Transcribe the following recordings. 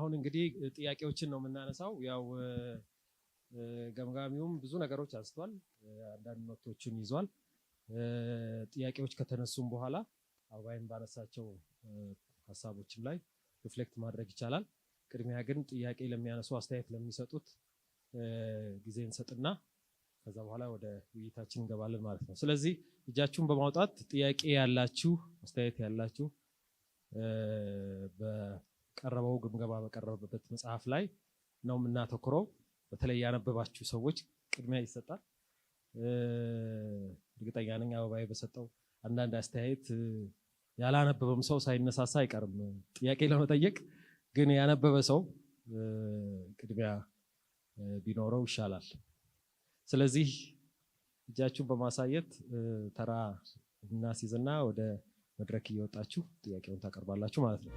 አሁን እንግዲህ ጥያቄዎችን ነው የምናነሳው። ያው ገምጋሚውም ብዙ ነገሮች አንስቷል፣ አንዳንድ ኖቶችን ይዟል። ጥያቄዎች ከተነሱም በኋላ አባይን ባነሳቸው ሐሳቦችም ላይ ሪፍሌክት ማድረግ ይቻላል። ቅድሚያ ግን ጥያቄ ለሚያነሱ አስተያየት ለሚሰጡት ጊዜ እንሰጥና ከዛ በኋላ ወደ ውይይታችን እንገባለን ማለት ነው። ስለዚህ እጃችሁን በማውጣት ጥያቄ ያላችሁ አስተያየት ያላችሁ በቀረበው ግምገማ በቀረበበት መጽሐፍ ላይ ነው የምናተኩረው። በተለይ ያነበባችሁ ሰዎች ቅድሚያ ይሰጣል። እርግጠኛ ነኝ አበባዬ በሰጠው አንዳንድ አስተያየት ያላነበበም ሰው ሳይነሳሳ አይቀርም ጥያቄ ለመጠየቅ። ግን ያነበበ ሰው ቅድሚያ ቢኖረው ይሻላል። ስለዚህ እጃችሁን በማሳየት ተራ እናስይዝና ወደ መድረክ እየወጣችሁ ጥያቄውን ታቀርባላችሁ ማለት ነው።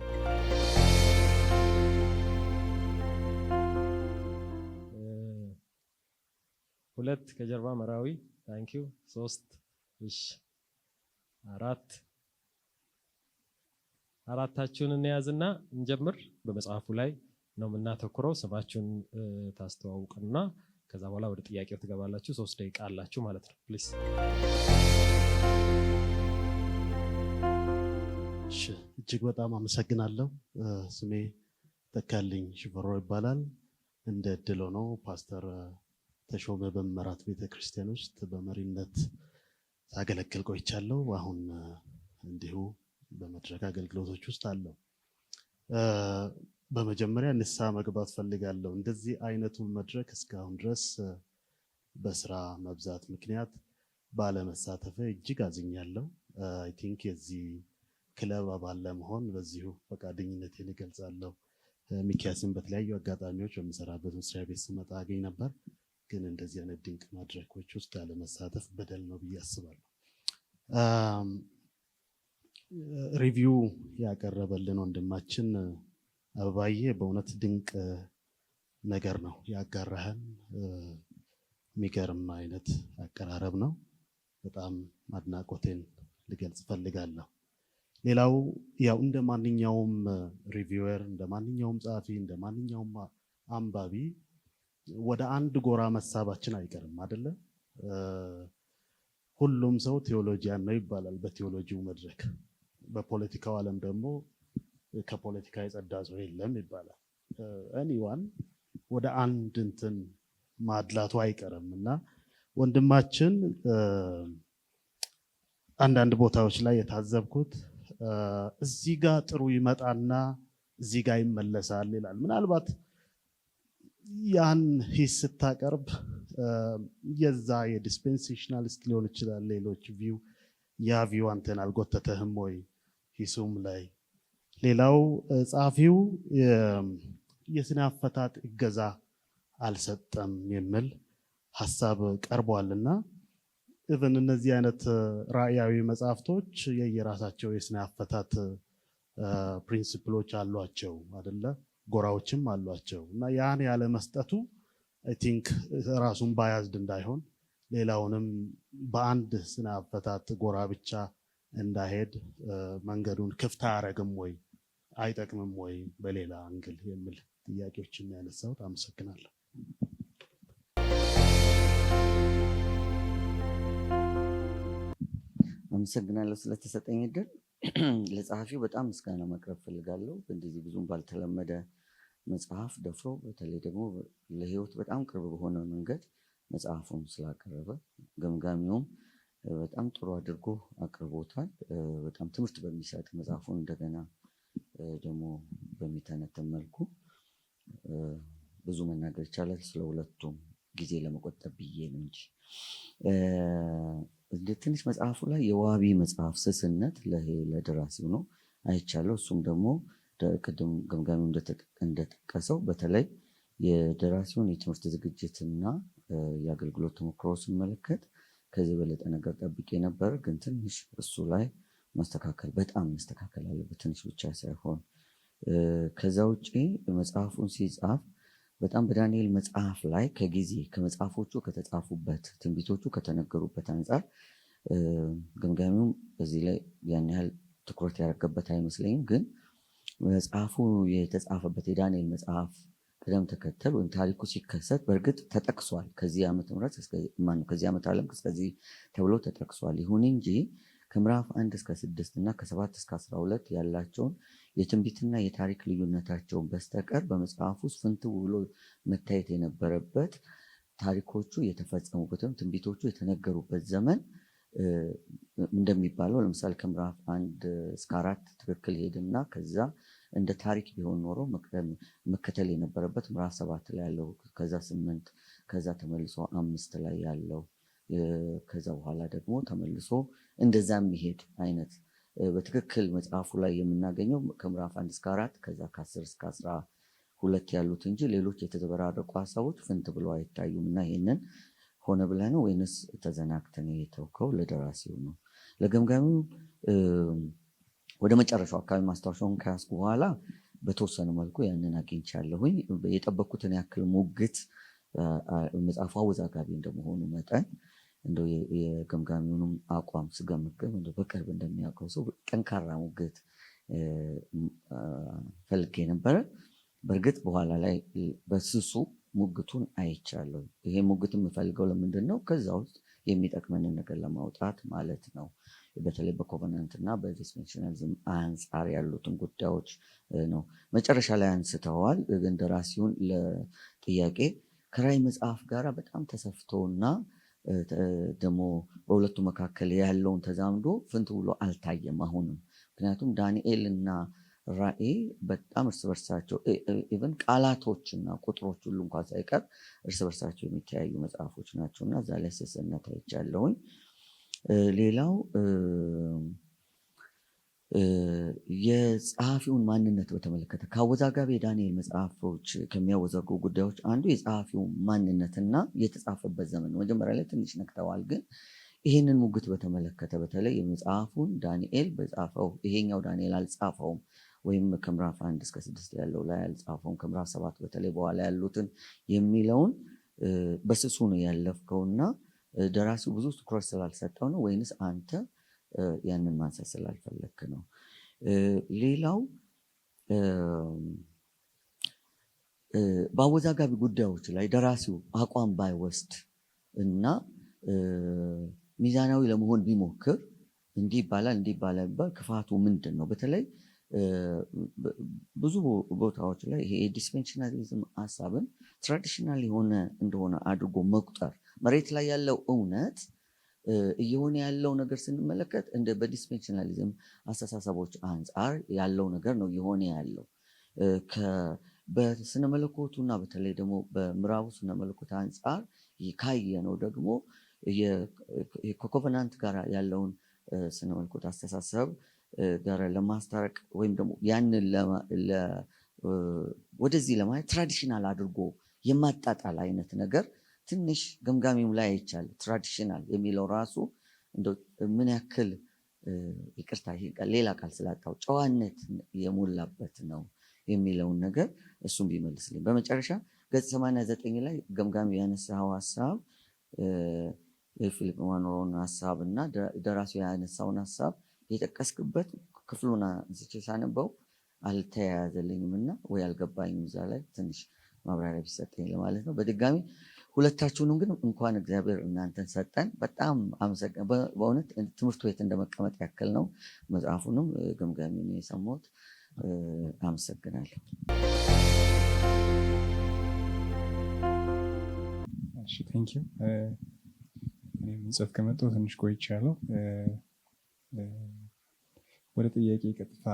2 ከጀርባ መራዊ ታንኪዩ 3 እሺ 4 አራታችሁን እንያዝና እንጀምር። በመጽሐፉ ላይ ነው የምናተኩረው። ስማችሁን ታስተዋውቁና ከዛ በኋላ ወደ ጥያቄው ትገባላችሁ። 3 ደቂቃ አላችሁ ማለት ነው። ፕሊዝ። እሺ እጅግ በጣም አመሰግናለሁ። ስሜ ተካልኝ ሽፈራው ይባላል። እንደ እድል ሆኖ ፓስተር ተሾመ በመራት ቤተክርስቲያን ውስጥ በመሪነት ሳገለግል ቆይቻለሁ። አሁን እንዲሁ በመድረክ አገልግሎቶች ውስጥ አለው። በመጀመሪያ ንስሐ መግባት ፈልጋለሁ። እንደዚህ አይነቱ መድረክ እስካሁን ድረስ በስራ መብዛት ምክንያት ባለመሳተፍ እጅግ አዝኛለሁ። አይ ቲንክ የዚህ ክለብ አባል ለመሆን በዚሁ ፈቃደኝነቴን እገልጻለሁ። ሚኪያስን በተለያዩ አጋጣሚዎች በመሰራበት መስሪያ ቤት ስመጣ አገኝ ነበር። ግን እንደዚህ አይነት ድንቅ መድረኮች ውስጥ ያለመሳተፍ በደል ነው ብዬ አስባለሁ። ሪቪው ያቀረበልን ወንድማችን አበባዬ በእውነት ድንቅ ነገር ነው ያጋራህን። የሚገርም አይነት አቀራረብ ነው። በጣም አድናቆቴን ልገልጽ ፈልጋለሁ። ሌላው ያው እንደ ማንኛውም ሪቪወር፣ እንደ ማንኛውም ጸሐፊ፣ እንደ ማንኛውም አንባቢ ወደ አንድ ጎራ መሳባችን አይቀርም አይደለ? ሁሉም ሰው ቴዎሎጂያን ነው ይባላል በቴዎሎጂው መድረክ። በፖለቲካው ዓለም ደግሞ ከፖለቲካ የጸዳ ሰው የለም ይባላል። ኤኒዋን ወደ አንድ እንትን ማድላቱ አይቀርም እና ወንድማችን አንዳንድ ቦታዎች ላይ የታዘብኩት እዚህ ጋር ጥሩ ይመጣና እዚህ ጋር ይመለሳል ይላል። ምናልባት ያን ሂስ ስታቀርብ የዛ የዲስፔንሴሽናሊስት ሊሆን ይችላል። ሌሎች ቪው ያ ቪው አንተን አልጎተተህም ወይ ሂሱም ላይ? ሌላው ጸሐፊው የስነ አፈታት እገዛ አልሰጠም የሚል ሐሳብ ቀርቧልና ኢቭን እነዚህ አይነት ራእያዊ መጽሐፍቶች የየራሳቸው የስነ አፈታት ፕሪንሲፕሎች አሏቸው አይደለ? ጎራዎችም አሏቸው እና ያን ያለ መስጠቱ አይ ቲንክ ራሱን ባያዝድ እንዳይሆን ሌላውንም በአንድ ስነ አፈታት ጎራ ብቻ እንዳይሄድ መንገዱን ክፍት አያረግም ወይ አይጠቅምም ወይ በሌላ አንግል የሚል ጥያቄዎችን ያነሳሁት። አመሰግናለሁ። አመሰግናለሁ ስለተሰጠኝ እድል። ለጸሐፊው በጣም ምስጋና ማቅረብ ፈልጋለሁ። እንደዚህ ብዙም ባልተለመደ መጽሐፍ ደፍሮ በተለይ ደግሞ ለህይወት በጣም ቅርብ በሆነ መንገድ መጽሐፉን ስላቀረበ ገምጋሚውም በጣም ጥሩ አድርጎ አቅርቦታል። በጣም ትምህርት በሚሰጥ መጽሐፉን እንደገና ደግሞ በሚተነተን መልኩ ብዙ መናገር ይቻላል። ስለሁለቱም ጊዜ ለመቆጠብ ብዬ ነው እንጂ ትንሽ መጽሐፉ ላይ የዋቢ መጽሐፍ ስስነት ለደራሲው ነው አይቻለሁ። እሱም ደግሞ ቅድም ገምጋሚው እንደጠቀሰው በተለይ የደራሲውን የትምህርት ዝግጅትና የአገልግሎት ተሞክሮ ስመለከት ከዚህ በለጠ ነገር ጠብቄ ነበር። ግን ትንሽ እሱ ላይ በጣም መስተካከል አለበት፣ ትንሽ ብቻ ሳይሆን። ከዛ ውጪ መጽሐፉን ሲጻፍ በጣም በዳንኤል መጽሐፍ ላይ ከመጽሐፎቹ ከተጻፉበት ትንቢቶቹ ከተነገሩበት አንጻር ገምጋሚውም በዚህ ላይ ያን ያህል ትኩረት ያደረገበት አይመስለኝም። ግን መጽሐፉ የተጻፈበት የዳንኤል መጽሐፍ ቅደም ተከተል ወይም ታሪኩ ሲከሰት በእርግጥ ተጠቅሷል። ከዚህ ዓመተ ምህረት ከዚህ ዓመተ ዓለም እስከዚህ ተብሎ ተጠቅሷል። ይሁን እንጂ ከምዕራፍ 1 እስከ 6 እና ከ7 እስከ 12 ያላቸውን የትንቢትና የታሪክ ልዩነታቸውን በስተቀር በመጽሐፉ ውስጥ ፍንትው ብሎ መታየት የነበረበት ታሪኮቹ የተፈጸሙበትም ትንቢቶቹ የተነገሩበት ዘመን እንደሚባለው ለምሳሌ ከምዕራፍ 1 እስከ 4 ትክክል ሄድና ከዛ እንደ ታሪክ ቢሆን ኖሮ መከተል የነበረበት ምዕራፍ 7 ላይ ያለው ከዛ 8 ከዛ ተመልሶ 5 ላይ ያለው ከዛ በኋላ ደግሞ ተመልሶ እንደዛ የሚሄድ አይነት በትክክል መጽሐፉ ላይ የምናገኘው ከምዕራፍ 1 እስከ 4 ከዛ ከ10 እስከ 12 ያሉት እንጂ ሌሎች የተዘበራረቁ ሀሳቦች ፍንት ብሎ አይታዩም። እና ይህንን ሆነ ብለህ ነው ወይንስ ተዘናግተን የተውከው? ለደራሲው ነው። ለገምጋሚው ወደ መጨረሻው አካባቢ ማስታወሻውን ከያዝኩ በኋላ በተወሰነ መልኩ ያንን አግኝቻለሁኝ። የጠበቅኩትን ያክል ሙግት መጽሐፉ አወዛጋቢ እንደመሆኑ መጠን እንደው የገምጋሚውንም አቋም ስገምግም እንደው በቅርብ እንደሚያውቀው ሰው ጠንካራ ሙግት ፈልጌ ነበረ። በእርግጥ በኋላ ላይ በስሱ ሙግቱን አይቻለሁ። ይሄ ሙግት የምፈልገው ለምንድን ነው? ከዛ ውስጥ የሚጠቅመንን ነገር ለማውጣት ማለት ነው። በተለይ በኮቨናንት እና በዲስፔንሽናሊዝም አንጻር ያሉትን ጉዳዮች ነው። መጨረሻ ላይ አንስተዋል። ግን ደራሲውን ለጥያቄ ከራዕይ መጽሐፍ ጋር በጣም ተሰፍቶና ደግሞ በሁለቱ መካከል ያለውን ተዛምዶ ፍንት ብሎ አልታየም አሁንም። ምክንያቱም ዳንኤል እና ራዕይ በጣም እርስ በርሳቸው ኢቨን ቃላቶችና ቁጥሮች ሁሉ እንኳን ሳይቀር እርስ በርሳቸው የሚተያዩ መጽሐፎች ናቸው እና እዛ ላይ ስስነት አይቻለሁኝ። ሌላው የጸሐፊውን ማንነት በተመለከተ ከአወዛጋቢ የዳንኤል መጽሐፎች ከሚያወዛግቡ ጉዳዮች አንዱ የጸሐፊው ማንነትና የተጻፈበት ዘመን። መጀመሪያ ላይ ትንሽ ነክተዋል፣ ግን ይህንን ሙግት በተመለከተ በተለይ የመጽሐፉን ዳንኤል በጻፈው ይሄኛው ዳንኤል አልጻፈውም ወይም ከምዕራፍ 1 እስከ 6 ያለው ላይ አልጻፈውም ከምዕራፍ 7 በተለይ በኋላ ያሉትን የሚለውን በስሱ ነው ያለፍከውና ደራሲው ብዙ ትኩረት ስላልሰጠው ነው ወይንስ አንተ ያንን ማንሳት ስላልፈለክ ነው? ሌላው በአወዛጋቢ ጉዳዮች ላይ ደራሲው አቋም ባይወስድ እና ሚዛናዊ ለመሆን ቢሞክር እንዲህ ይባላል እንዲህ ይባላል ቢባል ክፋቱ ምንድን ነው? በተለይ ብዙ ቦታዎች ላይ ይሄ የዲስፔንሽናሊዝም ሀሳብን ትራዲሽናል የሆነ እንደሆነ አድርጎ መቁጠር መሬት ላይ ያለው እውነት እየሆነ ያለው ነገር ስንመለከት እንደ በዲስፔንሽናሊዝም አስተሳሰቦች አንጻር ያለው ነገር ነው እየሆነ ያለው። በስነ መለኮቱና በተለይ ደግሞ በምዕራቡ ስነ መለኮት አንጻር ካየ ነው ደግሞ ከኮቨናንት ጋር ያለውን ስነ መለኮት አስተሳሰብ ጋር ለማስታረቅ ወይም ደግሞ ያንን ወደዚህ ለማለት ትራዲሽናል አድርጎ የማጣጣል አይነት ነገር ትንሽ ገምጋሚም ላይ አይቻልም። ትራዲሽናል የሚለው ራሱ እንደው ምን ያክል ይቅርታ ሌላ ቃል ስላጣው ጨዋነት የሞላበት ነው የሚለውን ነገር እሱም ቢመልስልኝ። በመጨረሻ ገጽ 89 ላይ ገምጋሚ ያነሳው ሀሳብ የፊሊፕ ማኖሮን ሀሳብ እና ደራሲው ያነሳውን ሀሳብ የጠቀስክበት ክፍሉን አንስቼ ሳነበው አልተያያዘልኝም እና ወይ አልገባኝም። እዛ ላይ ትንሽ ማብራሪያ ቢሰጠኝ ለማለት ነው። በድጋሚ ሁለታችሁንም ግን እንኳን እግዚአብሔር እናንተን ሰጠን። በጣም አመሰግናለሁ። በእውነት ትምህርት ቤት እንደመቀመጥ ያክል ነው። መጽሐፉንም ገምጋሚ ነው የሰማሁት። አመሰግናለሁ። እሺ ቴንኪው። እኔም ጽፍ ከመጣሁ ትንሽ ቆይቻለሁ። ወደ ጥያቄ ቀጥታ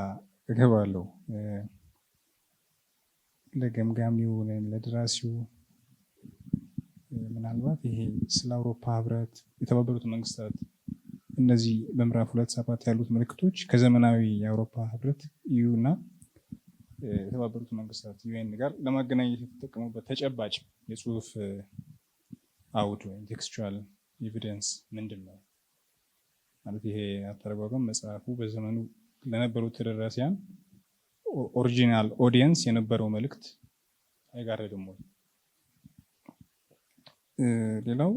እገባለሁ። ለገምጋሚው ወይም ለደራሲው ምናልባት ይሄ ስለ አውሮፓ ህብረት፣ የተባበሩት መንግስታት እነዚህ በምዕራፍ 2:7 ያሉት ምልክቶች ከዘመናዊ የአውሮፓ ህብረት ኢዩ እና የተባበሩት መንግስታት ዩኤን ጋር ለማገናኘት የተጠቀሙበት ተጨባጭ የጽሁፍ አውድ ወይም ቴክስቹዋል ኤቪደንስ ምንድን ነው? ማለት ይሄ አተረጓጎም መጽሐፉ በዘመኑ ለነበሩት ተደራሲያን ኦሪጂናል ኦዲየንስ የነበረው መልእክት አይጋረድም ወይ? ሌላው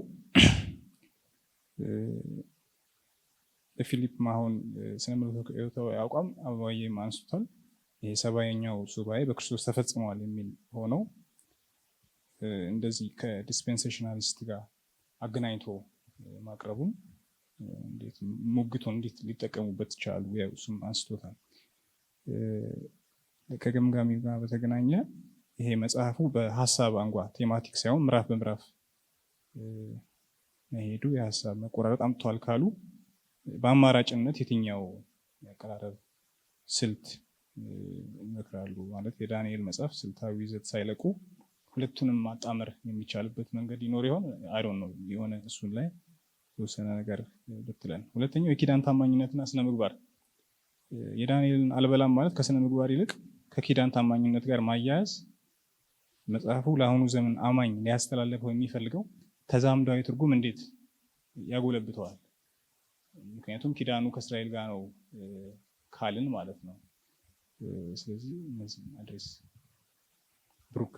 የፊሊፕ ማሆን ስነ መለኮታዊ አቋም አበባዬም አንስቷል። ይሄ 70ኛው ሱባኤ በክርስቶስ ተፈጽመዋል የሚል ሆነው እንደዚህ ከዲስፔንሴሽናሊስት ጋር አገናኝቶ ማቅረቡን እንዴት ሙግቱን እንዴት ሊጠቀሙበት ይችላሉ? ያው እሱም አንስቶታል። ከገምጋሚው ጋር በተገናኘ ይሄ መጽሐፉ በሀሳብ አንጓ ቴማቲክ ሳይሆን ምዕራፍ በምዕራፍ መሄዱ የሀሳብ መቆራረጥ አምጥቷል ካሉ በአማራጭነት የትኛው ያቀራረብ ስልት ይመክራሉ? ማለት የዳንኤል መጽሐፍ ስልታዊ ይዘት ሳይለቁ ሁለቱንም ማጣመር የሚቻልበት መንገድ ይኖር ይሆን? አይ ዶንት ኖ። የሆነ እሱን ላይ የተወሰነ ነገር ብትለን። ሁለተኛው የኪዳን ታማኝነትና ስነ ምግባር። የዳንኤልን አልበላም ማለት ከስነ ምግባር ይልቅ ከኪዳን ታማኝነት ጋር ማያያዝ መጽሐፉ ለአሁኑ ዘመን አማኝ ሊያስተላልፈው የሚፈልገው ተዛምዳዊ ትርጉም እንዴት ያጎለብተዋል? ምክንያቱም ኪዳኑ ከእስራኤል ጋር ነው ካልን ማለት ነው። ስለዚህ እነዚህ አድሬስ ብሩክ።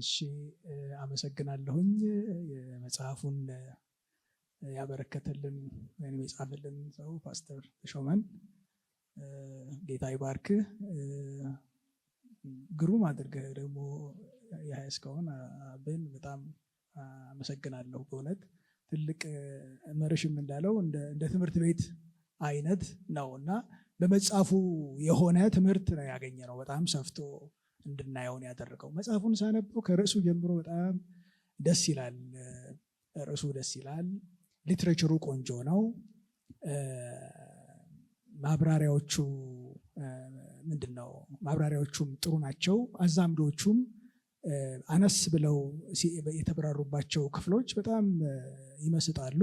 እሺ አመሰግናለሁኝ። የመጽሐፉን ያበረከተልን ወይም የጻፈልን ሰው ፓስተር ተሾመን ጌታ ይባርክ። ግሩም አድርገህ ደግሞ ያስከውን አብን በጣም አመሰግናለሁ። በእውነት ትልቅ መርሽም እንዳለው እንደ ትምህርት ቤት አይነት ነው እና በመጽሐፉ የሆነ ትምህርት ነው ያገኘ ነው። በጣም ሰፍቶ እንድናየውን ያደረገው መጽሐፉን ሳነበው ከርዕሱ ጀምሮ በጣም ደስ ይላል። ርዕሱ ደስ ይላል። ሊትሬቸሩ ቆንጆ ነው። ማብራሪያዎቹ ምንድነው? ማብራሪያዎቹም ጥሩ ናቸው። አዛምዶቹም አነስ ብለው የተብራሩባቸው ክፍሎች በጣም ይመስጣሉ።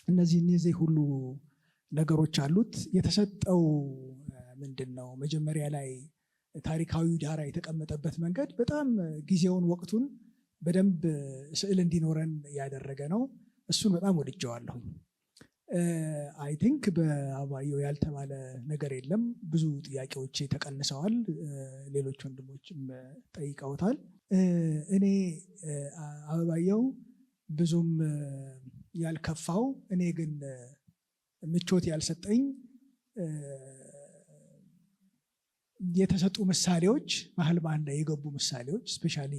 እነዚህ ሁሉ ነገሮች አሉት። የተሰጠው ምንድነው? መጀመሪያ ላይ ታሪካዊ ዳራ የተቀመጠበት መንገድ በጣም ጊዜውን ወቅቱን በደንብ ስዕል እንዲኖረን ያደረገ ነው። እሱን በጣም ወድጀዋለሁ። አይ ቲንክ በአበባየሁ ያልተባለ ነገር የለም። ብዙ ጥያቄዎች ተቀንሰዋል። ሌሎች ወንድሞችም ጠይቀውታል። እኔ አበባየሁ ብዙም ያልከፋው እኔ ግን ምቾት ያልሰጠኝ የተሰጡ ምሳሌዎች መሀል ላይ የገቡ ምሳሌዎች ስፔሻሊ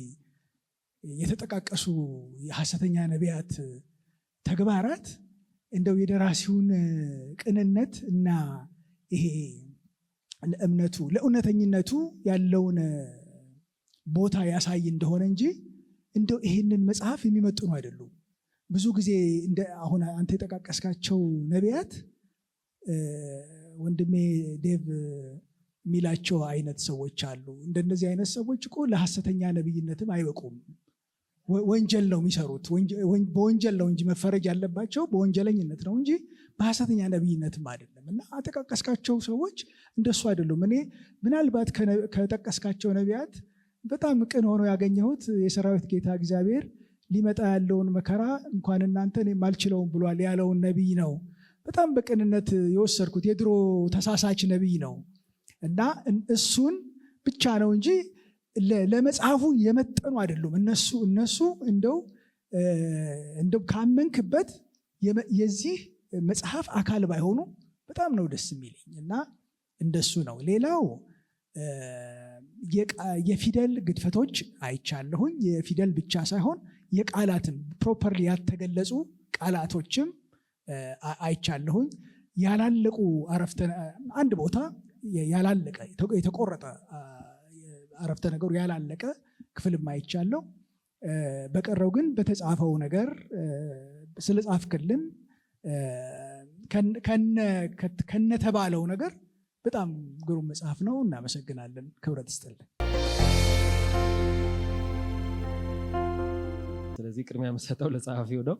የተጠቃቀሱ የሐሰተኛ ነቢያት ተግባራት እንደው የደራሲውን ቅንነት እና ይሄ ለእምነቱ ለእውነተኝነቱ ያለውን ቦታ ያሳይ እንደሆነ እንጂ እንደው ይሄንን መጽሐፍ የሚመጥኑ አይደሉም። ብዙ ጊዜ እንደ አሁን አንተ የጠቃቀስካቸው ነቢያት ወንድሜ ዴቭ የሚላቸው አይነት ሰዎች አሉ። እንደነዚህ አይነት ሰዎች እኮ ለሐሰተኛ ነቢይነትም አይበቁም። ወንጀል ነው የሚሰሩት። በወንጀል ነው እንጂ መፈረጅ ያለባቸው በወንጀለኝነት ነው እንጂ በሐሰተኛ ነቢይነትም አይደለም። እና አጠቃቀስካቸው ሰዎች እንደሱ አይደሉም። እኔ ምናልባት ከጠቀስካቸው ነቢያት በጣም ቅን ሆኖ ያገኘሁት የሰራዊት ጌታ እግዚአብሔር ሊመጣ ያለውን መከራ እንኳን እናንተ እኔም አልችለውም ብሏል ያለውን ነቢይ ነው በጣም በቅንነት የወሰድኩት። የድሮ ተሳሳች ነቢይ ነው እና እሱን ብቻ ነው እንጂ ለመጽሐፉ የመጠኑ አይደሉም። እነሱ እንደው ካመንክበት የዚህ መጽሐፍ አካል ባይሆኑ በጣም ነው ደስ የሚለኝ እና እንደሱ ነው። ሌላው የፊደል ግድፈቶች አይቻለሁኝ። የፊደል ብቻ ሳይሆን የቃላትም ፕሮፐርሊ ያልተገለጹ ቃላቶችም አይቻለሁኝ። ያላለቁ አረፍተ አንድ ቦታ ያላለቀ የተቆረጠ አረፍተ ነገሩ ያላለቀ ክፍልም አይቻለሁ። በቀረው ግን በተጻፈው ነገር ስለጻፍክልን ከነተባለው ነገር በጣም ግሩም መጽሐፍ ነው። እናመሰግናለን። ክብረት ይስጥልን። ስለዚህ ቅድሚያ የምሰጠው ለጸሐፊው ነው።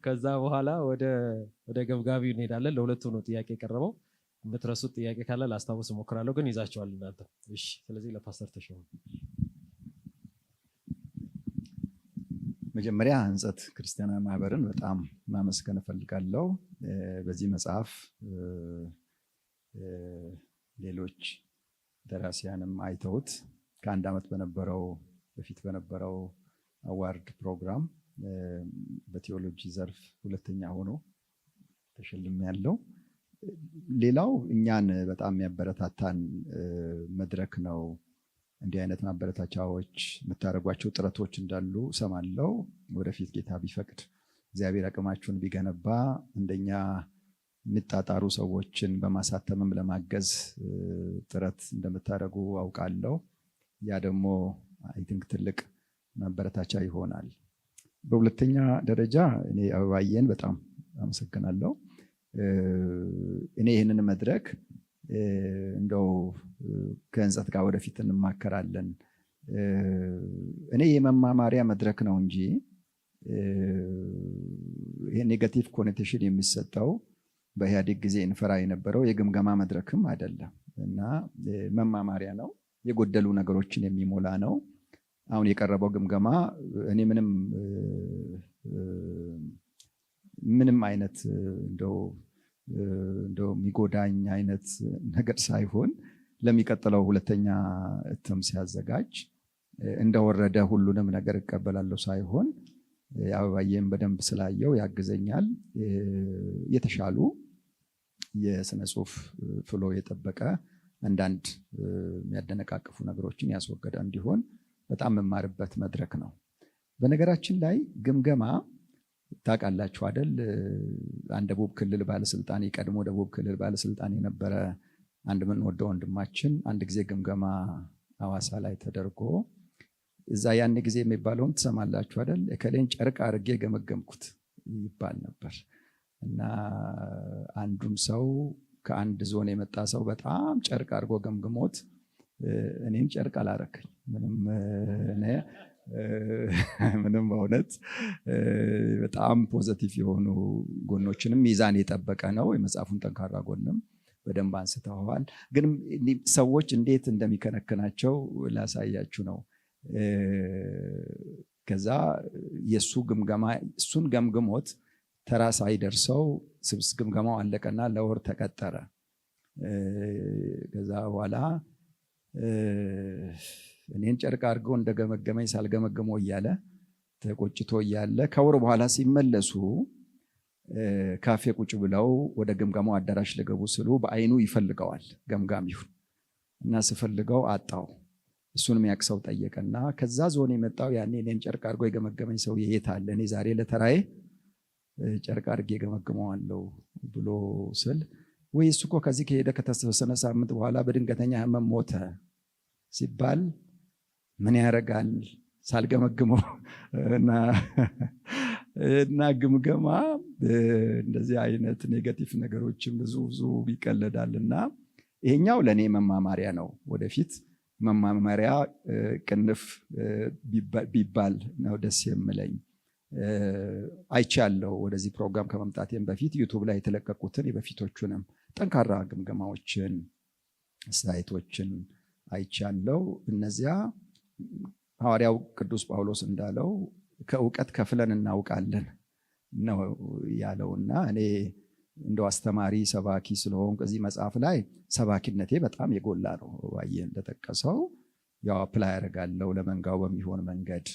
ከዛ በኋላ ወደ ገምጋቢው እንሄዳለን። ለሁለቱ ነው ጥያቄ የቀረበው። የምትረሱት ጥያቄ ካለ ላስታውስ እሞክራለሁ፣ ግን ይዛቸዋል እናንተ። እሺ፣ ስለዚህ ለፓስተር ተሾመ መጀመሪያ ሕንጸት ክርስቲያናዊ ማህበርን በጣም ማመስገን እፈልጋለሁ። በዚህ መጽሐፍ ሌሎች ደራሲያንም አይተውት ከአንድ ዓመት በፊት በነበረው አዋርድ ፕሮግራም በቴዎሎጂ ዘርፍ ሁለተኛ ሆኖ ተሸልሜያለሁ። ሌላው እኛን በጣም የሚያበረታታን መድረክ ነው። እንዲህ አይነት ማበረታቻዎች የምታደርጓቸው ጥረቶች እንዳሉ ሰማለው። ወደፊት ጌታ ቢፈቅድ እግዚአብሔር አቅማችሁን ቢገነባ እንደኛ የሚጣጣሩ ሰዎችን በማሳተምም ለማገዝ ጥረት እንደምታደርጉ አውቃለሁ። ያ ደግሞ አይ ቲንክ ትልቅ ማበረታቻ ይሆናል። በሁለተኛ ደረጃ እኔ አበባዬን በጣም አመሰግናለሁ። እኔ ይህንን መድረክ እንደው ከህንጸት ጋር ወደፊት እንማከራለን። እኔ የመማማሪያ መድረክ ነው እንጂ ይሄ ኔጋቲቭ ኮኔቴሽን የሚሰጠው በኢህአዴግ ጊዜ እንፈራ የነበረው የግምገማ መድረክም አይደለም እና መማማሪያ ነው። የጎደሉ ነገሮችን የሚሞላ ነው። አሁን የቀረበው ግምገማ እኔ ምንም አይነት እንደው የሚጎዳኝ አይነት ነገር ሳይሆን ለሚቀጥለው ሁለተኛ እትም ሲያዘጋጅ እንደወረደ ሁሉንም ነገር እቀበላለሁ ሳይሆን አበባዬም በደንብ ስላየው ያግዘኛል። የተሻሉ የስነ ጽሁፍ ፍሎ የጠበቀ አንዳንድ የሚያደነቃቅፉ ነገሮችን ያስወገደ እንዲሆን በጣም መማርበት መድረክ ነው። በነገራችን ላይ ግምገማ ታውቃላችሁ አይደል? አንድ ደቡብ ክልል ባለስልጣን የቀድሞ ደቡብ ክልል ባለስልጣን የነበረ አንድ የምንወደው ወንድማችን አንድ ጊዜ ግምገማ ሐዋሳ ላይ ተደርጎ እዛ ያን ጊዜ የሚባለውን ትሰማላችሁ አይደል? እከሌን ጨርቅ አድርጌ ገመገምኩት ይባል ነበር እና አንዱን ሰው ከአንድ ዞን የመጣ ሰው በጣም ጨርቅ አድርጎ ገምግሞት እኔን ጨርቅ አላረከኝ ምንም በእውነት በጣም ፖዘቲቭ የሆኑ ጎኖችንም ሚዛን የጠበቀ ነው። የመጽሐፉን ጠንካራ ጎንም በደንብ አንስተዋል። ግን ሰዎች እንዴት እንደሚከነክናቸው ላሳያችሁ ነው። ከዛ የሱ ግምገማ እሱን ገምግሞት ተራ ሳይደርሰው ግምገማው አለቀና ለወር ተቀጠረ። ከዛ በኋላ እኔን ጨርቅ አድርገው እንደገመገመኝ ሳልገመገመው እያለ ተቆጭቶ እያለ ከወር በኋላ ሲመለሱ ካፌ ቁጭ ብለው ወደ ግምገማው አዳራሽ ሊገቡ ስሉ በአይኑ ይፈልገዋል ገምጋሚው እና ስፈልገው አጣው። እሱን የሚያቅሰው ጠየቀና ከዛ ዞን የመጣው ያኔ እኔን ጨርቅ አድርጎ የገመገመኝ ሰው የት አለ? እኔ ዛሬ ለተራዬ ጨርቅ አድርጌ ገመግመዋለሁ ብሎ ስል ወይ እሱ እኮ ከዚህ ከሄደ ከተወሰነ ሳምንት በኋላ በድንገተኛ ህመም ሞተ ሲባል ምን ያደርጋል ሳልገመግመው እና ግምገማ እንደዚህ አይነት ኔጋቲቭ ነገሮችን ብዙ ይቀለዳልና ይሄኛው ለኔ መማማሪያ ነው። ወደፊት መማማሪያ ቅንፍ ቢባል ነው ደስ የምለኝ። አይቻለሁ ወደዚህ ፕሮግራም ከመምጣቴም በፊት ዩቲዩብ ላይ የተለቀቁትን የበፊቶቹንም ጠንካራ ግምገማዎችን አስተያየቶችን አይቻለሁ። እነዚያ ሐዋርያው ቅዱስ ጳውሎስ እንዳለው ከእውቀት ከፍለን እናውቃለን ነው ያለውና እኔ እንደው አስተማሪ ሰባኪ ስለሆንኩ እዚህ መጽሐፍ ላይ ሰባኪነቴ በጣም የጎላ ነው። ዋዬ እንደጠቀሰው ያው አፕላይ ያደርጋለሁ ለመንጋው በሚሆን መንገድ።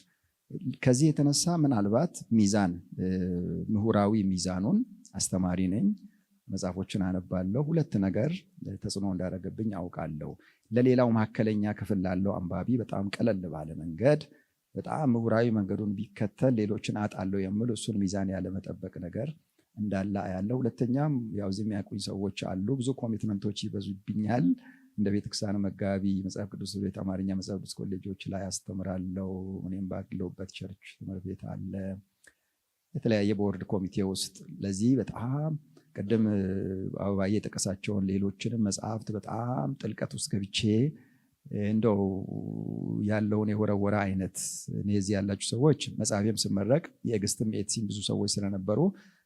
ከዚህ የተነሳ ምናልባት ሚዛን ምሁራዊ ሚዛኑን አስተማሪ ነኝ፣ መጽሐፎችን አነባለሁ። ሁለት ነገር ተጽዕኖ እንዳደረገብኝ አውቃለሁ። ለሌላው መካከለኛ ክፍል ላለው አንባቢ በጣም ቀለል ባለ መንገድ በጣም ምሁራዊ መንገዱን ቢከተል ሌሎችን አጣለው የምል እሱን ሚዛን ያለ መጠበቅ ነገር እንዳለ ያለው። ሁለተኛም ያው እዚህ የሚያውቁኝ ሰዎች አሉ። ብዙ ኮሚትመንቶች ይበዙብኛል። እንደ ቤተክርስቲያን መጋቢ መጽሐፍ ቅዱስ ቤት አማርኛ መጽሐፍ ቅዱስ ኮሌጆች ላይ አስተምራለሁ። እኔም ባለሁበት ቸርች ትምህርት ቤት አለ፣ የተለያየ ቦርድ ኮሚቴ ውስጥ። ለዚህ በጣም ቀደም አበባዬ የጠቀሳቸውን ሌሎችንም መጽሐፍት በጣም ጥልቀት ውስጥ ገብቼ እንደው ያለውን የወረወረ አይነት እኔ እዚህ ያላችሁ ሰዎች መጽሐፌም ስመረቅ የእግስትም የኤትሲም ብዙ ሰዎች ስለነበሩ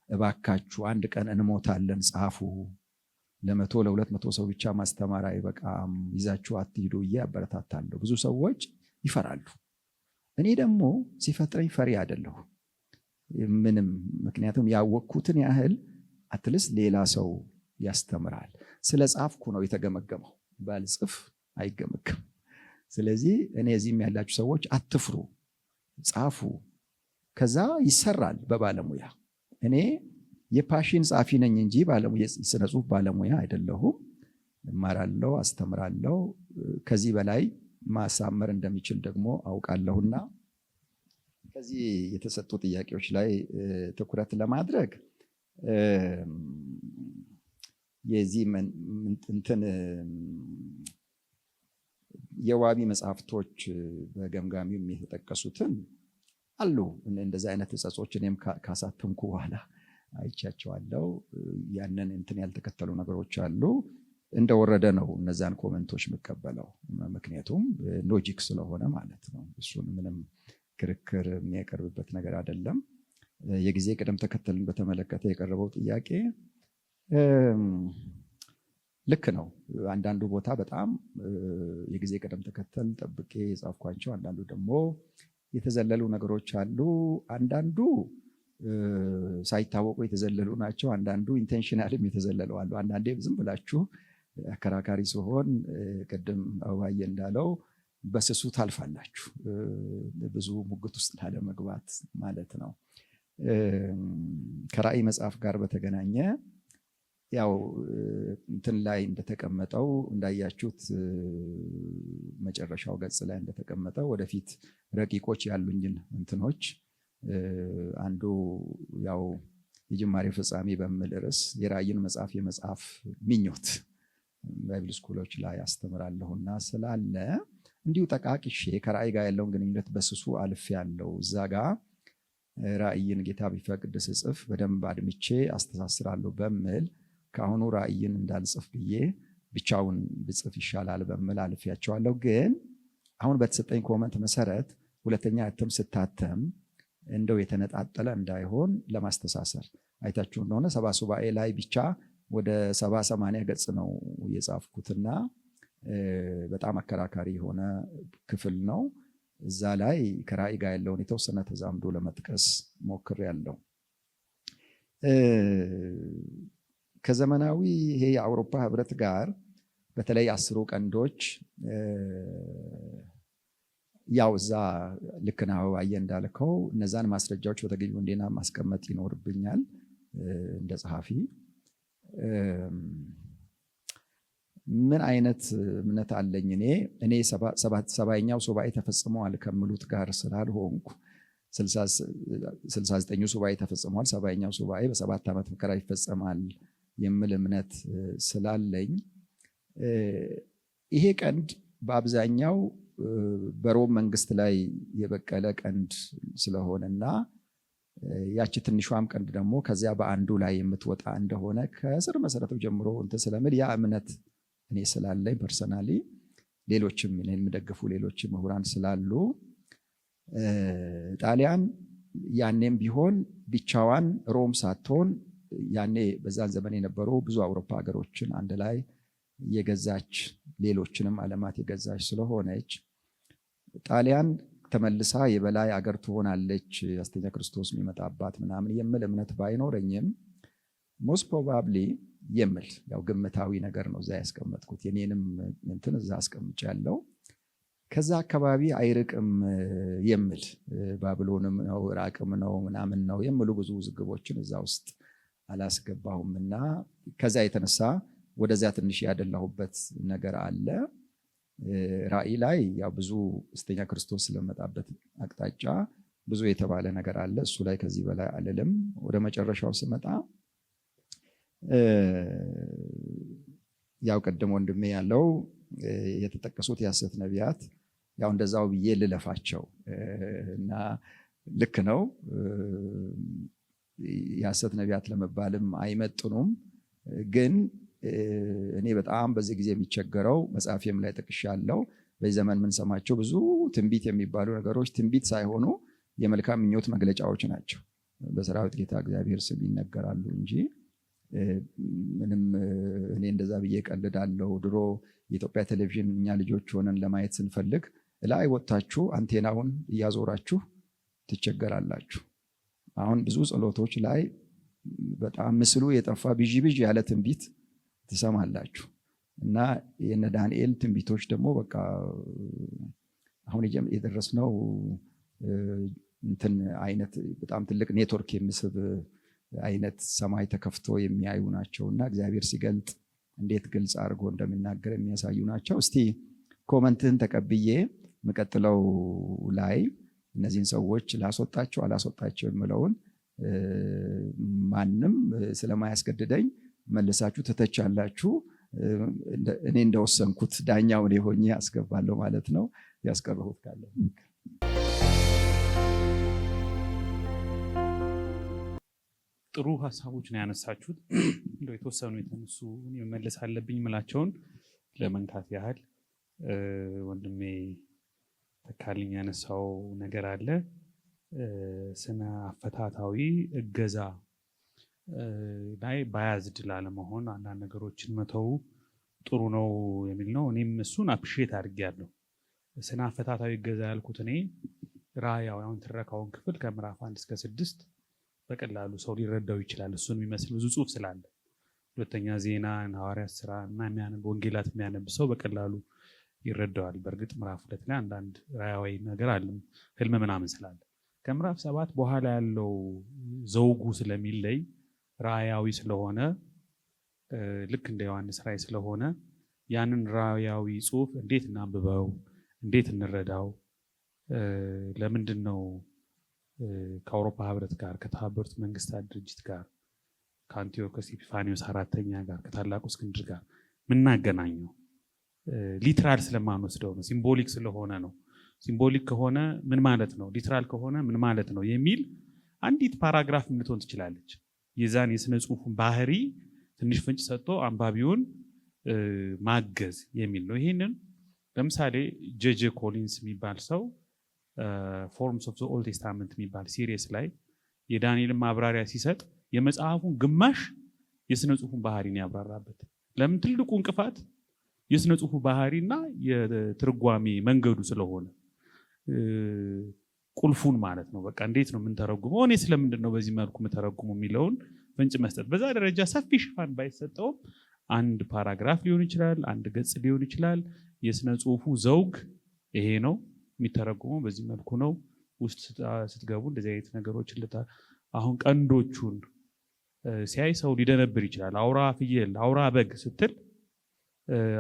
እባካችሁ አንድ ቀን እንሞታለን ጻፉ፣ ለ100 ለ200 ሰው ብቻ ማስተማር አይበቃም፣ ይዛችሁ አትሂዱ አበረታታለሁ። ብዙ ሰዎች ይፈራሉ። እኔ ደግሞ ሲፈጥረኝ ፈሪ አይደለሁ ምንም። ምክንያቱም ያወቅኩትን ያህል አትልስ ሌላ ሰው ያስተምራል። ስለ ጻፍኩ ነው የተገመገመው፣ ባልጽፍ አይገመገም። ስለዚህ እኔ እዚህም ያላችሁ ሰዎች አትፍሩ፣ ጻፉ፣ ከዛ ይሰራል በባለሙያ። እኔ የፓሽን ጻፊ ነኝ እንጂ የስነ ጽሁፍ ባለሙያ አይደለሁም። እማራለሁ፣ አስተምራለሁ። ከዚህ በላይ ማሳመር እንደሚችል ደግሞ አውቃለሁና ከዚህ የተሰጡ ጥያቄዎች ላይ ትኩረት ለማድረግ የዚህ እንትን የዋቢ መጽሐፍቶች በገምጋሚው የተጠቀሱትን አሉ። እንደዚህ አይነት ሕጸጾች እኔም ካሳተምኩ በኋላ አይቻቸዋለሁ። ያንን እንትን ያልተከተሉ ነገሮች አሉ። እንደወረደ ነው እነዛን ኮመንቶች የምቀበለው፣ ምክንያቱም ሎጂክ ስለሆነ ማለት ነው። እሱን ምንም ክርክር የሚያቀርብበት ነገር አይደለም። የጊዜ ቅደም ተከተልን በተመለከተ የቀረበው ጥያቄ ልክ ነው። አንዳንዱ ቦታ በጣም የጊዜ ቅደም ተከተል ጠብቄ የጻፍኳቸው፣ አንዳንዱ ደግሞ የተዘለሉ ነገሮች አሉ። አንዳንዱ ሳይታወቁ የተዘለሉ ናቸው። አንዳንዱ ኢንቴንሽናልም የተዘለሉ አሉ። አንዳንዴ ዝም ብላችሁ አከራካሪ ሲሆን ቅድም አበባዬ እንዳለው በስሱ ታልፋላችሁ፣ ብዙ ሙግት ውስጥ ላለመግባት ማለት ነው። ከራእይ መጽሐፍ ጋር በተገናኘ ያው እንትን ላይ እንደተቀመጠው እንዳያችሁት መጨረሻው ገጽ ላይ እንደተቀመጠው ወደፊት ረቂቆች ያሉኝን እንትኖች አንዱ ያው የጅማሬ ፍጻሜ በሚል ርዕስ የራእይን መጽሐፍ የመጽሐፍ ምኞት ባይብል ስኩሎች ላይ አስተምራለሁና ስላለ እንዲሁ ጠቃቅሼ ከራእይ ጋር ያለውን ግንኙነት በስሱ አልፌ ያለው እዛ ጋር ራእይን ጌታ ቢፈቅድ ስጽፍ በደንብ አድምቼ አስተሳስራለሁ በሚል ከአሁኑ ራእይን እንዳልጽፍ ብዬ ብቻውን ብጽፍ ይሻላል በሚል አልፌያቸዋለሁ። ግን አሁን በተሰጠኝ ኮመንት መሰረት ሁለተኛ እትም ስታተም እንደው የተነጣጠለ እንዳይሆን ለማስተሳሰር አይታችሁ እንደሆነ 70 ሱባኤ ላይ ብቻ ወደ 70-80 ገጽ ነው የጻፍኩትና በጣም አከራካሪ የሆነ ክፍል ነው። እዛ ላይ ከራእይ ጋር ያለውን የተወሰነ ተዛምዶ ለመጥቀስ ሞክሬያለሁ። ከዘመናዊ ይሄ የአውሮፓ ህብረት ጋር በተለይ 10 ቀንዶች ያው እዛ ልክ ነው አበባዬ እንዳልከው እነዛን ማስረጃዎች በተገቢው እንዴና ማስቀመጥ ይኖርብኛል እንደ ጸሐፊ። ምን አይነት እምነት አለኝ እኔ 70ኛው ሱባኤ ተፈጽመዋል ከሚሉት ጋር ስላልሆንኩ 69ኙ ሱባኤ ተፈጽመዋል፣ 70ኛው ሱባኤ በ7 ዓመት መከራ ይፈጸማል የሚል እምነት ስላለኝ ይሄ ቀንድ በአብዛኛው በሮም መንግስት ላይ የበቀለ ቀንድ ስለሆነና ያቺ ትንሿም ቀንድ ደግሞ ከዚያ በአንዱ ላይ የምትወጣ እንደሆነ ከስር መሰረቱ ጀምሮ እንትን ስለምል ያ እምነት እኔ ስላለኝ ፐርሰናሊ ሌሎችም እኔን የሚደግፉ ሌሎች ምሁራን ስላሉ ጣሊያን ያኔም ቢሆን ብቻዋን ሮም ሳትሆን ያኔ በዛን ዘመን የነበሩ ብዙ አውሮፓ ሀገሮችን አንድ ላይ የገዛች ሌሎችንም ዓለማት የገዛች ስለሆነች ጣሊያን ተመልሳ የበላይ አገር ትሆናለች አስተኛ ክርስቶስ የሚመጣባት ምናምን የሚል እምነት ባይኖረኝም ሞስት ፕሮባብሊ የሚል ያው ግምታዊ ነገር ነው እዛ ያስቀመጥኩት። የኔንም እንትን እዛ አስቀምጫለሁ። ከዛ አካባቢ አይርቅም የሚል ባቢሎንም ነው ራቅም ነው ምናምን ነው የሚሉ ብዙ ውዝግቦችን እዛ ውስጥ አላስገባሁምና ከዛ የተነሳ ወደዚያ ትንሽ ያደላሁበት ነገር አለ። ራእይ ላይ ያው ብዙ ስተኛ ክርስቶስ ስለመጣበት አቅጣጫ ብዙ የተባለ ነገር አለ። እሱ ላይ ከዚህ በላይ አልልም። ወደ መጨረሻው ስመጣ ያው ቀደም ወንድሜ ያለው የተጠቀሱት የሐሰት ነቢያት ያው እንደዛው ብዬ ልለፋቸው እና ልክ ነው። የሐሰት ነቢያት ለመባልም አይመጥኑም። ግን እኔ በጣም በዚህ ጊዜ የሚቸገረው መጽሐፌም ላይ ጠቅሻለሁ። በዚህ ዘመን የምንሰማቸው ብዙ ትንቢት የሚባሉ ነገሮች ትንቢት ሳይሆኑ የመልካም ምኞት መግለጫዎች ናቸው። በሰራዊት ጌታ እግዚአብሔር ስም ይነገራሉ እንጂ ምንም እኔ እንደዛ ብዬ ቀልዳለሁ። ድሮ የኢትዮጵያ ቴሌቪዥን እኛ ልጆች ሆነን ለማየት ስንፈልግ ላይ ወጣችሁ አንቴናውን እያዞራችሁ ትቸገራላችሁ። አሁን ብዙ ጸሎቶች ላይ በጣም ምስሉ የጠፋ ብዥ ያለ ትንቢት ትሰማላችሁ እና የነ ዳንኤል ትንቢቶች ደግሞ በቃ አሁን የደረስነው እንትን አይነት በጣም ትልቅ ኔትወርክ የሚስብ አይነት ሰማይ ተከፍቶ የሚያዩ ናቸውና እግዚአብሔር ሲገልጥ እንዴት ግልጽ አድርጎ እንደሚናገር የሚያሳዩ ናቸው። እስቲ ኮመንትን ተቀብዬ መቀጥለው ላይ እነዚህን ሰዎች ላስወጣቸው አላስወጣቸው የምለውን ማንም ስለማያስገድደኝ መልሳችሁ ትተቻላችሁ። እኔ እንደወሰንኩት ዳኛው እኔ ሆኜ አስገባለሁ ማለት ነው። ያስቀረሁት ካለ ጥሩ ሀሳቦች ነው ያነሳችሁት። እንደው የተወሰኑ የተነሱ መመለስ አለብኝ ምላቸውን ለመንካት ያህል ወንድሜ ተካልኝ ያነሳው ነገር አለ። ስነ አፈታታዊ እገዛ ላይ ባያዝድ ላለመሆን አንዳንድ ነገሮችን መተው ጥሩ ነው የሚል ነው። እኔም እሱን አፕሪሼት አድርጌያለሁ። ስነ አፈታታዊ እገዛ ያልኩት እኔ ራእያውን ትረካውን ክፍል ከምዕራፍ 1 እስከ 6 በቀላሉ ሰው ሊረዳው ይችላል። እሱን የሚመስል ብዙ ጽሑፍ ስላለ ሁለተኛ ዜና፣ ሐዋርያት ሥራ እና የሚያነብ ወንጌላት የሚያነብ ሰው በቀላሉ ይረዳዋል። በእርግጥ ምዕራፍ 2 ላይ አንዳንድ ራእያዊ ነገር አለ፣ ህልም ምናምን ስላለ። ከምዕራፍ 7 በኋላ ያለው ዘውጉ ስለሚለይ ራእያዊ ስለሆነ ልክ እንደ ዮሐንስ ራእይ ስለሆነ ያንን ራእያዊ ጽሑፍ እንዴት እናንብበው፣ እንዴት እንረዳው፣ ለምንድን ነው ከአውሮፓ ህብረት ጋር ከተባበሩት መንግስታት ድርጅት ጋር ከአንቲዮኮስ ኤጲፋኒዮስ 4ኛ ጋር ከታላቁ እስክንድር ጋር ምናገናኘው? ሊትራል ስለማንወስደው ነው፣ ሲምቦሊክ ስለሆነ ነው። ሲምቦሊክ ከሆነ ምን ማለት ነው፣ ሊትራል ከሆነ ምን ማለት ነው የሚል አንዲት ፓራግራፍ ልትሆን ትችላለች። የዛን የስነ ጽሁፉን ባህሪ ትንሽ ፍንጭ ሰጥቶ አንባቢውን ማገዝ የሚል ነው። ይሄንን ለምሳሌ ጄጄ ኮሊንስ የሚባል ሰው ፎርምስ ኦፍ ዘ ኦልድ ቴስታመንት የሚባል ሲሪየስ ላይ የዳንኤልን ማብራሪያ ሲሰጥ የመጽሐፉን ግማሽ የስነ ጽሁፉን ባህሪን ያብራራበት። ለምን? ትልቁ እንቅፋት የስነ ጽሁፉ ባህሪና የትርጓሜ መንገዱ ስለሆነ ቁልፉን ማለት ነው። በቃ እንዴት ነው የምንተረጉመው፣ እኔ ስለምንድን ነው በዚህ መልኩ የምተረጉመው የሚለውን ፍንጭ መስጠት። በዛ ደረጃ ሰፊ ሽፋን ባይሰጠውም አንድ ፓራግራፍ ሊሆን ይችላል፣ አንድ ገጽ ሊሆን ይችላል። የስነ ጽሁፉ ዘውግ ይሄ ነው፣ የሚተረጉመው በዚህ መልኩ ነው። ውስጥ ስትገቡ እንደዚህ አይነት ነገሮችን አሁን ቀንዶቹን ሲያይ ሰው ሊደነብር ይችላል። አውራ ፍየል፣ አውራ በግ ስትል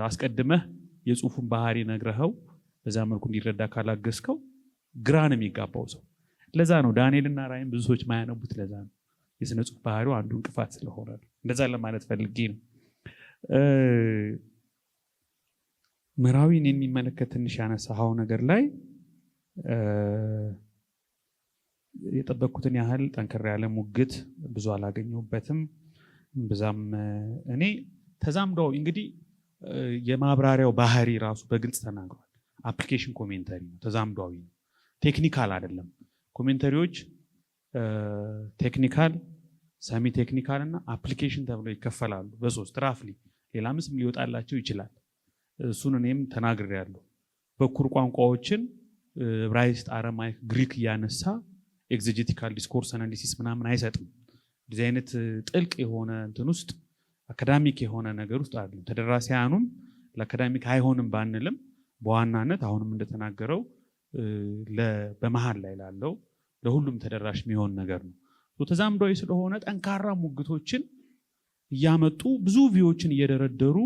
አስቀድመህ የጽሁፉን ባህሪ ነግረኸው በዛ መልኩ እንዲረዳ ካላገዝከው ግራ ነው የሚጋባው ሰው። ለዛ ነው ዳንኤልና ራእይን ብዙ ሰዎች ማያነቡት። ለዛ ነው የስነ ጽሁፍ ባህሪው አንዱ እንቅፋት ስለሆነ ነው። እንደዛ ለማለት ፈልጌ ነው። ምዕራዊን የሚመለከት ትንሽ ያነሳው ነገር ላይ የጠበቅኩትን ያህል ጠንከር ያለ ሙግት ብዙ አላገኘሁበትም። በዛም እኔ ተዛምዷዊ እንግዲህ የማብራሪያው ባህሪ ራሱ በግልጽ ተናግሯል። አፕሊኬሽን ኮሜንተሪ ነው፣ ተዛምዷዊ ነው፣ ቴክኒካል አይደለም። ኮሜንተሪዎች ቴክኒካል፣ ሰሚ ቴክኒካል እና አፕሊኬሽን ተብለው ይከፈላሉ በሶስት ራፍሊ። ሌላ ምስም ሊወጣላቸው ይችላል። እሱን እኔም ተናግሬያለሁ። በኩር ቋንቋዎችን ዕብራይስጥ፣ አረማይክ፣ ግሪክ እያነሳ ኤግዜጀቲካል ዲስኮርስ አናሊሲስ ምናምን አይሰጥም። እንደዚህ አይነት ጥልቅ የሆነ እንትን ውስጥ አካዳሚክ የሆነ ነገር ውስጥ አይደለም። ተደራሲያኑም ለአካዳሚክ አይሆንም ባንልም በዋናነት አሁንም እንደተናገረው በመሃል ላይ ላለው ለሁሉም ተደራሽ የሚሆን ነገር ነው። ተዛምዷዊ ስለሆነ ጠንካራ ሙግቶችን እያመጡ ብዙ ቪዎችን እየደረደሩ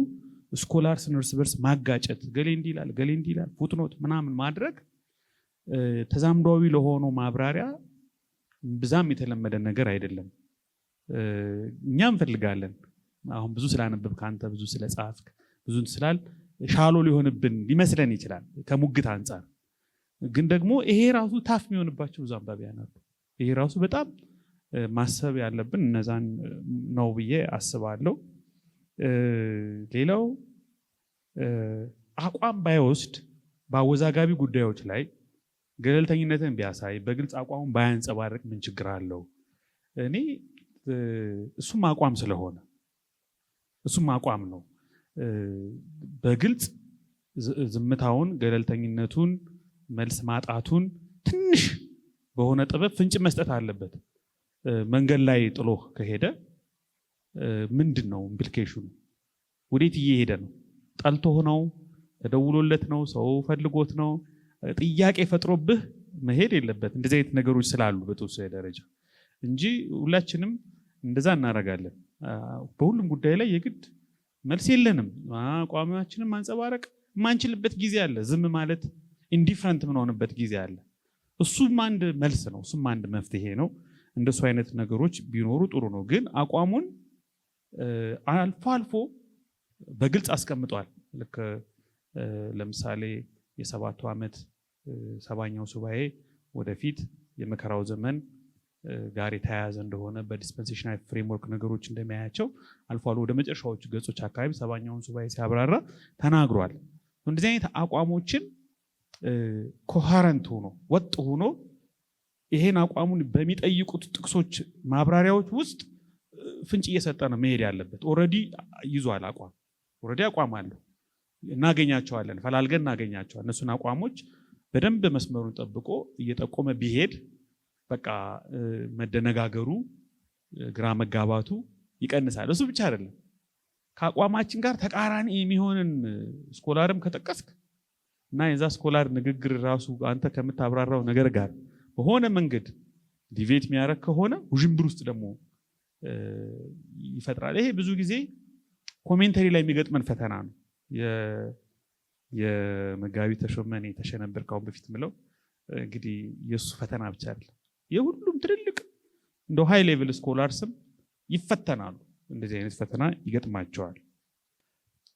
ስኮላርስን እርስ በርስ ማጋጨት፣ ገሌ እንዲህ ይላል፣ ገሌ እንዲህ ይላል፣ ፉትኖት ምናምን ማድረግ ተዛምዷዊ ለሆነው ማብራሪያ ብዛም የተለመደ ነገር አይደለም። እኛ እንፈልጋለን። አሁን ብዙ ስላነበብክ አንተ ብዙ ስለጻፍክ ብዙ ስላል ሻሎ ሊሆንብን ሊመስለን ይችላል ከሙግት አንጻር። ግን ደግሞ ይሄ ራሱ ታፍ የሚሆንባቸው ብዙ አንባቢያን አሉ። ይሄ ራሱ በጣም ማሰብ ያለብን እነዛን ነው ብዬ አስባለሁ። ሌላው አቋም ባይወስድ በአወዛጋቢ ጉዳዮች ላይ ገለልተኝነትን ቢያሳይ በግልጽ አቋሙን ባያንጸባርቅ ምን ችግር አለው? እኔ እሱም አቋም ስለሆነ እሱም አቋም ነው። በግልጽ ዝምታውን፣ ገለልተኝነቱን፣ መልስ ማጣቱን ትንሽ በሆነ ጥበብ ፍንጭ መስጠት አለበት። መንገድ ላይ ጥሎ ከሄደ ምንድን ነው ኢምፕሊኬሽኑ? ወዴት እየሄደ ነው? ጠልቶህ ነው? ተደውሎለት ነው? ሰው ፈልጎት ነው? ጥያቄ ፈጥሮብህ መሄድ የለበት። እንደዚህ አይነት ነገሮች ስላሉ በተወሰነ ደረጃ እንጂ ሁላችንም እንደዛ እናደርጋለን። በሁሉም ጉዳይ ላይ የግድ መልስ የለንም። አቋማችንን ማንጸባረቅ የማንችልበት ጊዜ አለ። ዝም ማለት ኢንዲፍረንት የምንሆንበት ጊዜ አለ። እሱም አንድ መልስ ነው። እሱም አንድ መፍትሄ ነው። እንደሱ አይነት ነገሮች ቢኖሩ ጥሩ ነው። ግን አቋሙን አልፎ አልፎ በግልጽ አስቀምጧል። ልክ ለምሳሌ የ7ቱ ዓመት 7ኛው ሱባኤ ወደፊት የመከራው ዘመን ጋር የተያያዘ እንደሆነ በዲስፐንሴሽናል ፍሬምወርክ ነገሮች እንደሚያያቸው አልፎ አልፎ ወደ መጨረሻዎቹ ገጾች አካባቢ 7ኛውን ሱባኤ ሲያብራራ ተናግሯል። እንደዚህ አይነት አቋሞችን ኮሄረንት ሆኖ ወጥ ሆኖ ይሄን አቋሙን በሚጠይቁት ጥቅሶች ማብራሪያዎች ውስጥ ፍንጭ እየሰጠ ነው መሄድ ያለበት። ኦልሬዲ ይዟል አቋም፣ ኦልሬዲ አቋም አለው። እናገኛቸዋለን፣ ፈላልገን እናገኛቸዋለን። እነሱን አቋሞች በደንብ መስመሩን ጠብቆ እየጠቆመ ቢሄድ በቃ መደነጋገሩ፣ ግራ መጋባቱ ይቀንሳል። እሱ ብቻ አይደለም፣ ከአቋማችን ጋር ተቃራኒ የሚሆንን ስኮላርም ከጠቀስክ እና የዛ ስኮላር ንግግር ራሱ አንተ ከምታብራራው ነገር ጋር በሆነ መንገድ ዲቬት የሚያደርግ ከሆነ ውዥንብር ውስጥ ደግሞ ይፈጥራል። ይሄ ብዙ ጊዜ ኮሜንተሪ ላይ የሚገጥመን ፈተና ነው። የመጋቢ ተሾመን ተሸነብር ካሁን በፊት ምለው እንግዲህ የሱ ፈተና ብቻ አይደለም፣ የሁሉም ትልልቅ እንደው ሃይ ሌቭል ስኮላርስም ይፈተናሉ። እንደዚህ አይነት ፈተና ይገጥማቸዋል።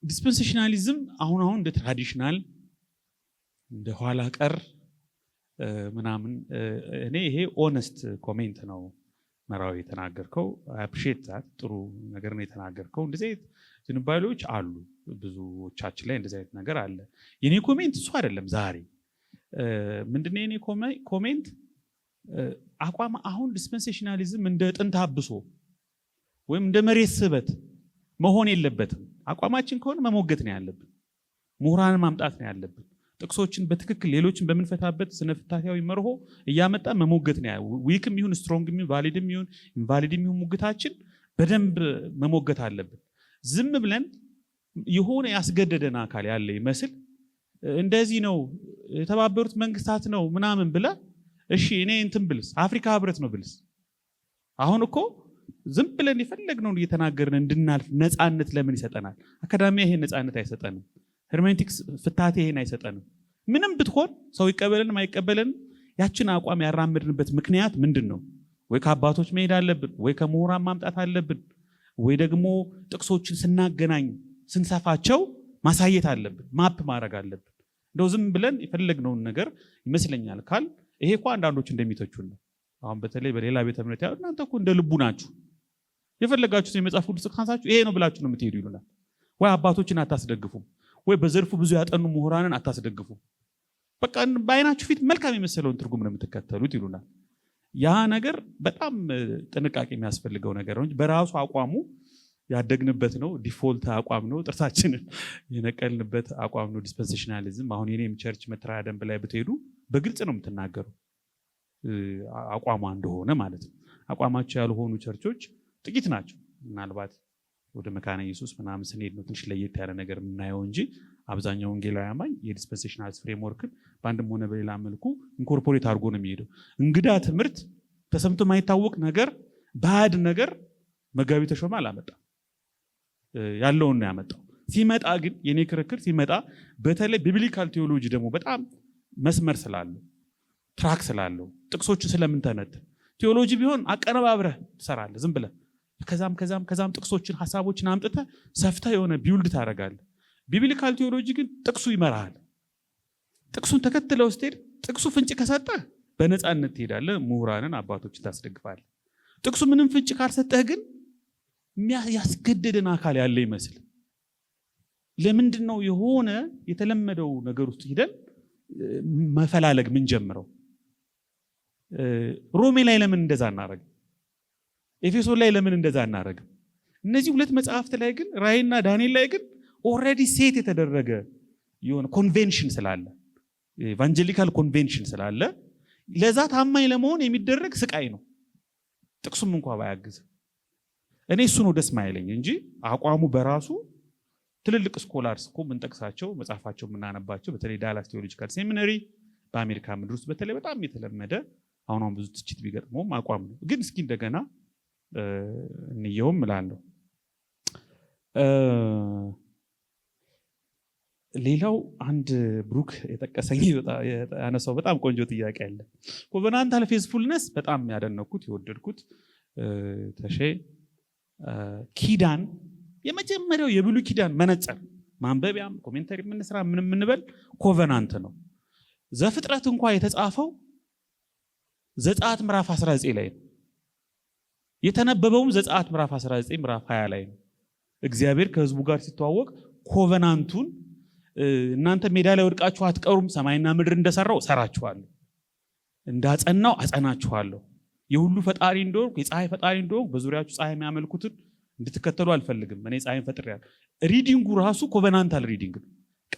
ዲስፐንሴሽናሊዝም አሁን እንደ ትራዲሽናል እንደ ኋላ ቀር ምናምን እኔ ይሄ ኦነስት ኮሜንት ነው መራዊ የተናገርከው። አይ አፕሪሺየት ዛት፣ ጥሩ ነገር ነው የተናገርከው። እንደዚህ አይነት ዝንባሌዎች አሉ ብዙዎቻችን ላይ፣ እንደዚህ አይነት ነገር አለ። የኔ ኮሜንት እሱ አይደለም። ዛሬ ምንድነው የኔ ኮሜንት? አቋም አሁን ዲስፐንሴሽናሊዝም እንደ ጥንት አብሶ ወይም እንደ መሬት ስበት መሆን የለበትም። አቋማችን ከሆነ መሞገት ነው ያለብን፣ ምሁራንን ማምጣት ነው ያለብን። ጥቅሶችን በትክክል ሌሎችን በምንፈታበት ስነፍታታዊ መርሆ እያመጣ መሞገት ነው። ዊክም ይሁን ስትሮንግም ይሁን ቫሊድም ይሁን ኢንቫሊድም ይሁን ሙግታችን በደንብ መሞገት አለብን። ዝም ብለን የሆነ ያስገደደን አካል ያለ ይመስል እንደዚህ ነው የተባበሩት መንግስታት ነው ምናምን ብለ እሺ እኔ እንትን ብልስ አፍሪካ ህብረት ነው ብልስ፣ አሁን እኮ ዝም ብለን የፈለግነውን እየተናገርን እንድናልፍ ነፃነት ለምን ይሰጠናል? አካዳሚያ ይሄን ነፃነት አይሰጠንም። ሄርሜኔቲክስ ፍታቴ ይሄን አይሰጠንም። ምንም ብትሆን ሰው ይቀበልን አይቀበልን ያችን አቋም ያራምድንበት ምክንያት ምንድን ነው? ወይ ከአባቶች መሄድ አለብን፣ ወይ ከምሁራን ማምጣት አለብን፣ ወይ ደግሞ ጥቅሶችን ስናገናኝ ስንሰፋቸው ማሳየት አለብን፣ ማፕ ማድረግ አለብን። እንደው ዝም ብለን የፈለግነውን ነገር ይመስለኛል ካል ይሄ እኮ አንዳንዶች እንደሚተቹን ነው። አሁን በተለይ በሌላ ቤተ እምነት ያው እናንተ እኮ እንደ ልቡ ናችሁ፣ የፈለጋችሁት የመጽሐፍ ቅዱስ ጥቅሳችሁ ይሄ ነው ብላችሁ ነው የምትሄዱ ይሉናል። ወይ አባቶችን አታስደግፉም፣ ወይ በዘርፉ ብዙ ያጠኑ ምሁራንን አታስደግፉም። በቃ በአይናችሁ ፊት መልካም የመሰለውን ትርጉም ነው የምትከተሉት ይሉናል። ያ ነገር በጣም ጥንቃቄ የሚያስፈልገው ነገር ነው እንጂ በራሱ አቋሙ ያደግንበት ነው፣ ዲፎልት አቋም ነው፣ ጥርሳችንን የነቀልንበት አቋም ነው ዲስፐንሴሽናሊዝም። አሁን የኔም ቸርች መተዳደሪያ ደንብ ላይ ብትሄዱ በግልጽ ነው የምትናገሩ አቋሟ እንደሆነ ማለት ነው። አቋማቸው ያልሆኑ ቸርቾች ጥቂት ናቸው። ምናልባት ወደ መካነ ኢየሱስ ምናምን ስንሄድ ነው ትንሽ ለየት ያለ ነገር የምናየው እንጂ አብዛኛው ወንጌላዊ አማኝ የዲስፐንሴሽናሊዝም ፍሬምወርክን በአንድም ሆነ በሌላ መልኩ ኢንኮርፖሬት አድርጎ ነው የሚሄደው። እንግዳ ትምህርት፣ ተሰምቶ የማይታወቅ ነገር፣ ባዕድ ነገር መጋቢ ተሾመ አላመጣም፣ ያለውን ነው ያመጣው። ሲመጣ ግን የኔ ክርክር ሲመጣ በተለይ ቢብሊካል ቴዎሎጂ ደግሞ በጣም መስመር ስላለው ትራክ ስላለው ጥቅሶችን ስለምንተነትን ቴዎሎጂ ቢሆን አቀነባብረህ ትሰራለህ ዝም ብለህ ከዛም ጥቅሶችን ሐሳቦችን አምጥተህ ሰፍተህ የሆነ ቢውልድ ታደርጋለህ። ቢብሊካል ቴዎሎጂ ግን ጥቅሱ ይመራሃል። ጥቅሱን ተከትለው ስትሄድ ጥቅሱ ፍንጭ ከሰጠህ በነፃነት ትሄዳለህ፣ ምሁራንን አባቶችን ታስደግፋለህ። ጥቅሱ ምንም ፍንጭ ካልሰጠህ ግን ያስገደደን አካል ያለ ይመስል ለምንድን ነው የሆነ የተለመደው ነገር ውስጥ ሄደን መፈላለግ ምን ጀምረው? ሮሜ ላይ ለምን እንደዛ እናረግ? ኤፌሶን ላይ ለምን እንደዛ እናረግ? እነዚህ ሁለት መጽሐፍት ላይ ግን ራእይና ዳንኤል ላይ ግን ኦልሬዲ ሴት የተደረገ የሆነ ኮንቬንሽን ስላለ ኢቫንጀሊካል ኮንቬንሽን ስላለ ለዛ ታማኝ ለመሆን የሚደረግ ስቃይ ነው። ጥቅሱም እንኳን ባያግዝ እኔ እሱ ነው ደስ ማይለኝ እንጂ አቋሙ በራሱ ትልልቅ ስኮላርስ እኮ ምንጠቅሳቸው መጽሐፋቸው የምናነባቸው በተለይ ዳላስ ቴዎሎጂካል ሴሚናሪ በአሜሪካ ምድር ውስጥ በተለይ በጣም የተለመደ አሁን ብዙ ትችት ቢገጥመውም አቋም ነው። ግን እስኪ እንደገና እንየውም እላለሁ። ሌላው አንድ ብሩክ የጠቀሰኝ ያነሳው በጣም ቆንጆ ጥያቄ አለ። ኮቨናንታል ፌዝፉልነስ በጣም ያደነኩት የወደድኩት ተሼ ኪዳን የመጀመሪያው የብሉይ ኪዳን መነጽር ማንበቢያም ኮሜንታሪ የምንስራ ምን የምንበል ኮቨናንት ነው። ዘፍጥረት እንኳን የተጻፈው ዘጸአት ምዕራፍ 19 ላይ ነው። የተነበበውም ዘጸአት ምዕራፍ 19 ምዕራፍ 20 ላይ ነው። እግዚአብሔር ከህዝቡ ጋር ሲተዋወቅ ኮቨናንቱን እናንተ ሜዳ ላይ ወድቃችሁ አትቀሩም፣ ሰማይና ምድር እንደሰራው ሰራችኋለሁ፣ እንዳጸናው አጸናችኋለሁ፣ የሁሉ ፈጣሪ እንደሆንኩ የፀሐይ ፈጣሪ እንደሆንኩ በዙሪያችሁ ፀሐይ የሚያመልኩትን እንድትከተሉ አልፈልግም፣ እኔ ፀሐይን ፈጥሬያለሁ። ሪዲንጉ ራሱ ኮቨናንታል ሪዲንግ ነው።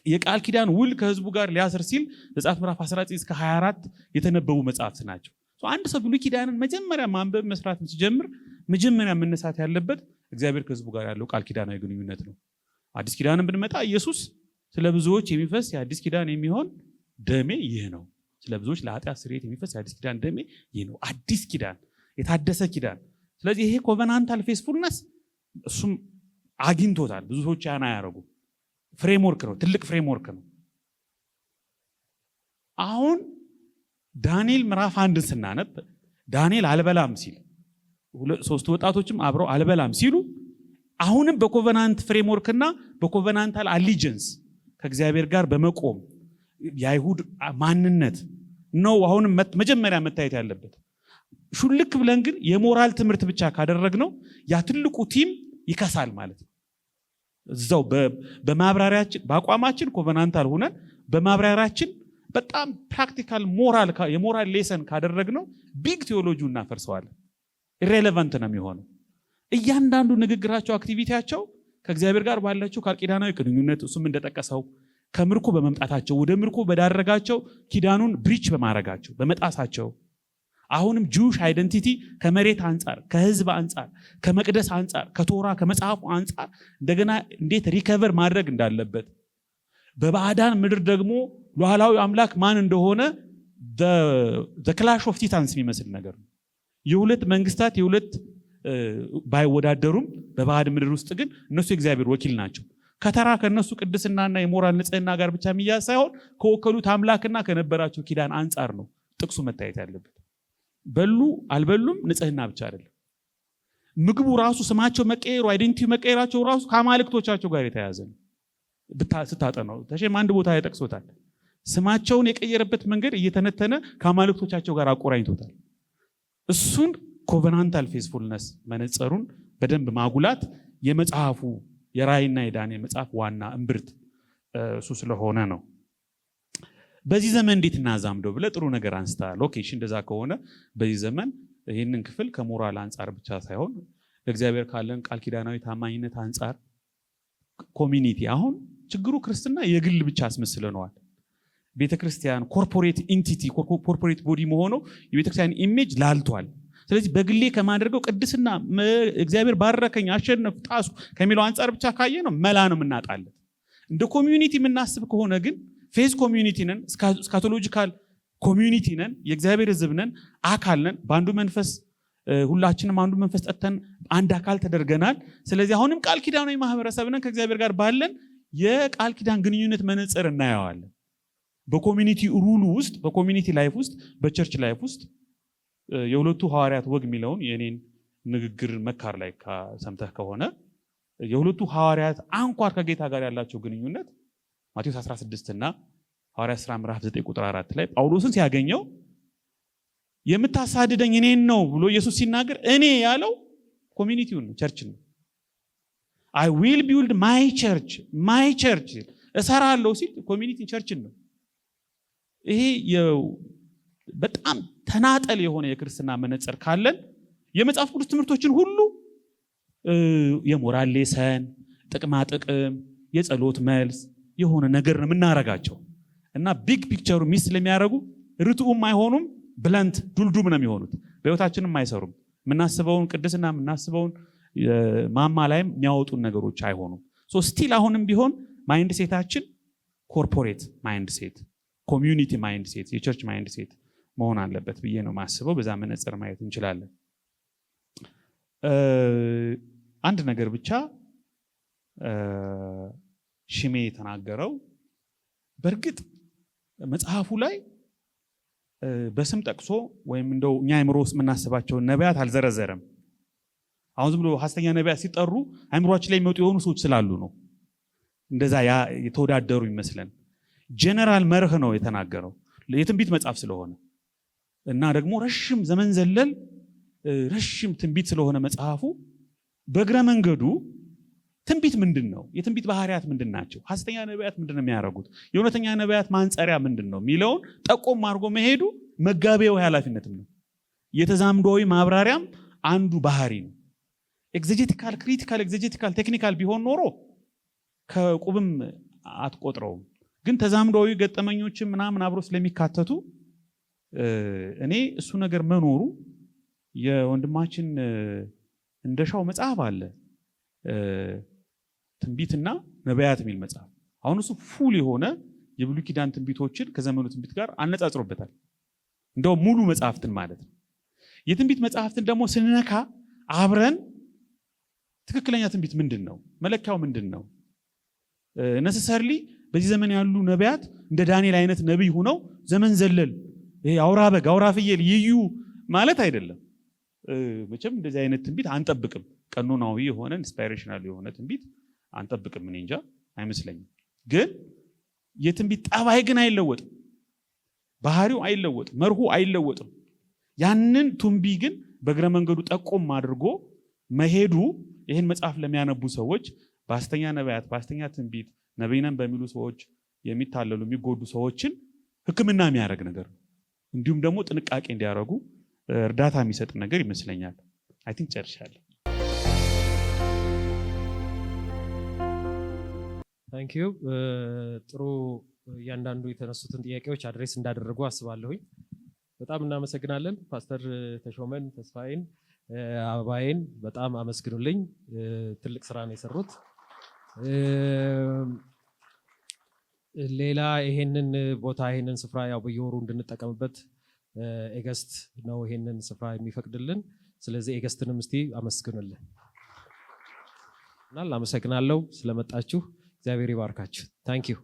የቃል ኪዳን ውል ከህዝቡ ጋር ሊያስር ሲል ዘጸአት ምዕራፍ 19 እስከ 24 የተነበቡ መጽሐፍት ናቸው። አንድ ሰው ብሉይ ኪዳንን መጀመሪያ ማንበብ መስራት ሲጀምር መጀመሪያ መነሳት ያለበት እግዚአብሔር ከህዝቡ ጋር ያለው ቃል ኪዳናዊ ግንኙነት ነው። አዲስ ኪዳንን ብንመጣ ኢየሱስ ስለ ብዙዎች የሚፈስ የአዲስ ኪዳን የሚሆን ደሜ ይህ ነው፣ ስለ ብዙዎች ለኃጢአት ስርየት የሚፈስ የአዲስ ኪዳን ደሜ ይህ ነው። አዲስ ኪዳን፣ የታደሰ ኪዳን። ስለዚህ ይሄ ኮቨናንታል ፌስፉልነስ እሱም አግኝቶታል። ብዙ ሰዎች ያን አያረጉም። ፍሬምወርክ ነው፣ ትልቅ ፍሬምወርክ ነው። አሁን ዳንኤል ምዕራፍ 1 ስናነብ ዳንኤል አልበላም ሲል ሶስት ወጣቶችም አብረው አልበላም ሲሉ አሁንም በኮቨናንት ፍሬምወርክና በኮቨናንታል አሊጀንስ ከእግዚአብሔር ጋር በመቆም የአይሁድ ማንነት ነው አሁንም መጀመሪያ መታየት ያለበት። ሹልክ ብለን ግን የሞራል ትምህርት ብቻ ካደረግነው ያ ትልቁ ቲም ይከሳል ማለት ነው። እዛው በማብራሪያችን በአቋማችን ኮቨናንታል ሆነን በማብራሪያችን በጣም ፕራክቲካል የሞራል ሌሰን ካደረግነው ቢግ ቴዎሎጂውን እናፈርሰዋለን። ኢሬሌቫንት ነው የሚሆነው። እያንዳንዱ ንግግራቸው አክቲቪቲያቸው ከእግዚአብሔር ጋር ባላቸው ቃል ኪዳናዊ ግንኙነት እሱም እንደጠቀሰው ከምርኮ በመምጣታቸው ወደ ምርኮ በዳረጋቸው ኪዳኑን ብሪች በማድረጋቸው በመጣሳቸው አሁንም ጁሽ አይደንቲቲ ከመሬት አንጻር ከህዝብ አንጻር ከመቅደስ አንጻር ከቶራ ከመጽሐፉ አንጻር እንደገና እንዴት ሪከቨር ማድረግ እንዳለበት በባዕዳን ምድር ደግሞ ሉዓላዊ አምላክ ማን እንደሆነ the clash of titans የሚመስል ነገር ነው። የሁለት መንግስታት የሁለት ባይወዳደሩም በባዕድ ምድር ውስጥ ግን እነሱ የእግዚአብሔር ወኪል ናቸው። ከተራ ከነሱ ቅድስናና የሞራል ንጽህና ጋር ብቻ የሚያዝ ሳይሆን ከወከሉት አምላክና ከነበራቸው ኪዳን አንጻር ነው ጥቅሱ መታየት ያለበት። በሉ አልበሉም ንጽህና ብቻ አይደለም። ምግቡ ራሱ ስማቸው መቀየሩ አይደንቲቲ መቀየራቸው ራሱ ከአማልክቶቻቸው ጋር የተያያዘ ነው። ስታጠናው ተሸም አንድ ቦታ ላይ ጠቅሶታል። ስማቸውን የቀየረበት መንገድ እየተነተነ ከአማልክቶቻቸው ጋር አቆራኝቶታል። እሱን ኮቨናንታል ፌዝፉልነስ መነጽሩን በደንብ ማጉላት የመጽሐፉ የራእይና የዳንኤል መጽሐፍ ዋና እምብርት እሱ ስለሆነ ነው። በዚህ ዘመን እንዴት እናዛምደው ብለ ጥሩ ነገር አንስታል። ኦኬ እሺ፣ እንደዛ ከሆነ በዚህ ዘመን ይህንን ክፍል ከሞራል አንጻር ብቻ ሳይሆን ለእግዚአብሔር ካለን ቃል ኪዳናዊ ታማኝነት አንጻር ኮሚኒቲ አሁን ችግሩ ክርስትና የግል ብቻ አስመስለነዋል። ቤተክርስቲያን ኮርፖሬት ኢንቲቲ ኮርፖሬት ቦዲ መሆነው የቤተክርስቲያን ኢሜጅ ላልቷል። ስለዚህ በግሌ ከማድረገው ቅድስና እግዚአብሔር ባረከኝ አሸነፍ ጣሱ ከሚለው አንጻር ብቻ ካየ ነው መላ ነው እናጣለን። እንደ ኮሚዩኒቲ የምናስብ ከሆነ ግን ፌዝ ኮሚዩኒቲ ነን፣ ስካቶሎጂካል ኮሚዩኒቲ ነን፣ የእግዚአብሔር ሕዝብ ነን፣ አካል ነን። በአንዱ መንፈስ ሁላችንም አንዱ መንፈስ ጠጥተን አንድ አካል ተደርገናል። ስለዚህ አሁንም ቃል ኪዳናዊ ማህበረሰብ ነን። ከእግዚአብሔር ጋር ባለን የቃል ኪዳን ግንኙነት መነጽር እናየዋለን። በኮሚኒቲ ሩሉ ውስጥ በኮሚኒቲ ላይፍ ውስጥ በቸርች ላይፍ ውስጥ የሁለቱ ሐዋርያት ወግ የሚለውን የኔን ንግግር መካር ላይ ሰምተህ ከሆነ የሁለቱ ሐዋርያት አንኳር ከጌታ ጋር ያላቸው ግንኙነት ማቴዎስ 16 እና ሐዋርያት ሥራ ምዕራፍ 9 ቁጥር 4 ላይ ጳውሎስን ሲያገኘው የምታሳድደኝ እኔን ነው ብሎ ኢየሱስ ሲናገር እኔ ያለው ኮሚኒቲውን ነው፣ ቸርችን ነው። I will build my church እሰራለሁ ሲል ኮሚኒቲ ቸርችን ነው። ይሄ በጣም ተናጠል የሆነ የክርስትና መነጽር ካለን የመጽሐፍ ቅዱስ ትምህርቶችን ሁሉ የሞራል ሌሰን፣ ጥቅማ ጥቅም፣ የጸሎት መልስ የሆነ ነገር ነው የምናረጋቸው እና ቢግ ፒክቸሩ ሚስ ስለሚያደርጉ ርቱዕም አይሆኑም፣ ብለንት ዱልዱም ነው የሚሆኑት። በህይወታችንም አይሰሩም። የምናስበውን ቅድስና የምናስበውን ማማ ላይም የሚያወጡን ነገሮች አይሆኑም። ሶ ስቲል አሁንም ቢሆን ማይንድ ሴታችን ኮርፖሬት ማይንድ ሴት፣ ኮሚዩኒቲ ማይንድ ሴት፣ የቸርች ማይንድ ሴት መሆን አለበት ብዬ ነው ማስበው። በዛ መነጽር ማየት እንችላለን። አንድ ነገር ብቻ ሽሜ የተናገረው በእርግጥ መጽሐፉ ላይ በስም ጠቅሶ ወይም እንደው እኛ አእምሮ ውስጥ የምናስባቸውን ነቢያት አልዘረዘረም። አሁን ዝም ብሎ ሐሰተኛ ነቢያት ሲጠሩ አእምሮአችን ላይ የሚወጡ የሆኑ ሰዎች ስላሉ ነው እንደዛ የተወዳደሩ ይመስለን። ጀነራል መርህ ነው የተናገረው የትንቢት መጽሐፍ ስለሆነ እና ደግሞ ረሽም ዘመን ዘለል ረሽም ትንቢት ስለሆነ መጽሐፉ በእግረ መንገዱ ትንቢት ምንድን ነው? የትንቢት ባህሪያት ምንድን ናቸው? ሐሰተኛ ነቢያት ምንድን ነው የሚያደርጉት? የእውነተኛ ነቢያት ማንጸሪያ ምንድን ነው የሚለውን ጠቆም አድርጎ መሄዱ መጋቢያዊ ኃላፊነትም ነው። የተዛምዶዊ ማብራሪያም አንዱ ባህሪ ነው። ኤግዜጀቲካል፣ ክሪቲካል፣ ኤግዜጀቲካል፣ ቴክኒካል ቢሆን ኖሮ ከቁብም አትቆጥረውም። ግን ተዛምዶዊ ገጠመኞችም ምናምን አብሮ ስለሚካተቱ እኔ እሱ ነገር መኖሩ የወንድማችን እንደሻው መጽሐፍ አለ ትንቢትና ነቢያት የሚል መጽሐፍ። አሁን እሱ ፉል የሆነ የብሉይ ኪዳን ትንቢቶችን ከዘመኑ ትንቢት ጋር አነጻጽሮበታል። እንደው ሙሉ መጽሐፍትን ማለት ነው። የትንቢት መጽሐፍትን ደግሞ ስንነካ አብረን ትክክለኛ ትንቢት ምንድን ነው? መለኪያው ምንድን ነው? ነሰሰርሊ በዚህ ዘመን ያሉ ነቢያት እንደ ዳንኤል አይነት ነቢይ ሆነው ዘመን ዘለል አውራ በግ አውራ ፍየል ይዩ ማለት አይደለም። መቼም እንደዚህ አይነት ትንቢት አንጠብቅም። ቀኖናዊ የሆነ ኢንስፓይሬሽናል የሆነ ትንቢት አንጠብቅም። እኔ እንጃ አይመስለኝም። ግን የትንቢት ጠባይ ግን አይለወጥም። ባህሪው አይለወጥም። መርሁ አይለወጥም። ያንን ቱንቢ ግን በእግረ መንገዱ ጠቆም አድርጎ መሄዱ ይህን መጽሐፍ ለሚያነቡ ሰዎች በሐሰተኛ ነቢያት፣ በሐሰተኛ ትንቢት ነቢይ ነን በሚሉ ሰዎች የሚታለሉ የሚጎዱ ሰዎችን ሕክምና የሚያደርግ ነገር ነው። እንዲሁም ደግሞ ጥንቃቄ እንዲያደርጉ እርዳታ የሚሰጥ ነገር ይመስለኛል። አይ ቲንክ ጨርሻለሁ። ታንክ ዩ። ጥሩ እያንዳንዱ የተነሱትን ጥያቄዎች አድሬስ እንዳደረጉ አስባለሁኝ። በጣም እናመሰግናለን። ፓስተር ተሾመን፣ ተስፋዬን፣ አበባዬን በጣም አመስግኑልኝ። ትልቅ ስራ ነው የሰሩት። ሌላ ይሄንን ቦታ ይሄንን ስፍራ ያው በየወሩ እንድንጠቀምበት ኤገስት ነው ይሄንን ስፍራ የሚፈቅድልን። ስለዚህ ኤገስትንም እስቲ አመስግኑልን እና አመሰግናለሁ ስለመጣችሁ። እግዚአብሔር ይባርካችሁ። ታንክ ዩ